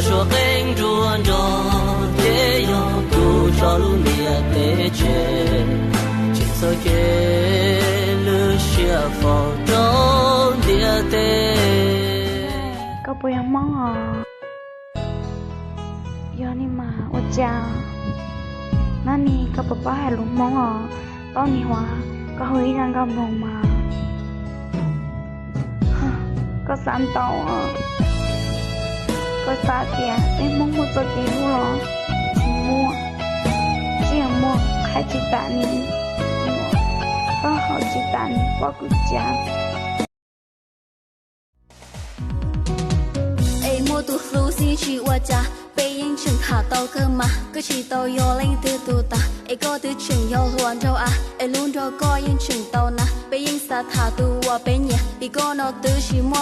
cho cánh ruộng tròn để yo tu cho lu nia để che chỉ soi che lu xia phò tròn địa tê kau punya mong yo ni ma ocha nani kau papa halu mong tao ni hoa kau hoi rang kau mong mà kau san tao có xa tiền em mong một số tiền luôn chỉ mua khai chỉ tàn có họ chỉ tàn qua cuộc cha ai mua tu lu si chỉ qua cha bây giờ chừng thả tàu cơ mà cứ chỉ tàu yo lên từ tu ta ai có từ chừng yo luồn đâu à ai luôn đâu có yên chừng tàu na bây giờ sa thả tu qua bên nhà vì có nó từ chỉ mua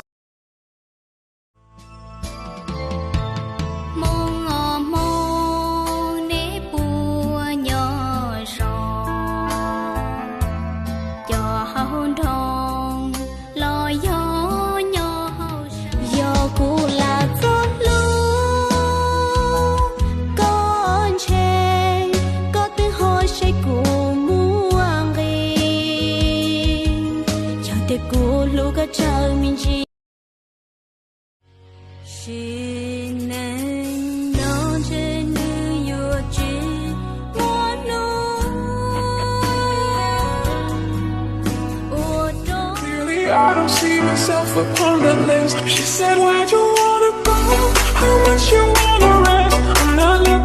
chờ mình chỉ xin anh nói trên như yêu chỉ muốn Really, I don't see myself upon the list. She said, where'd you wanna go? How much you wanna rest? I'm not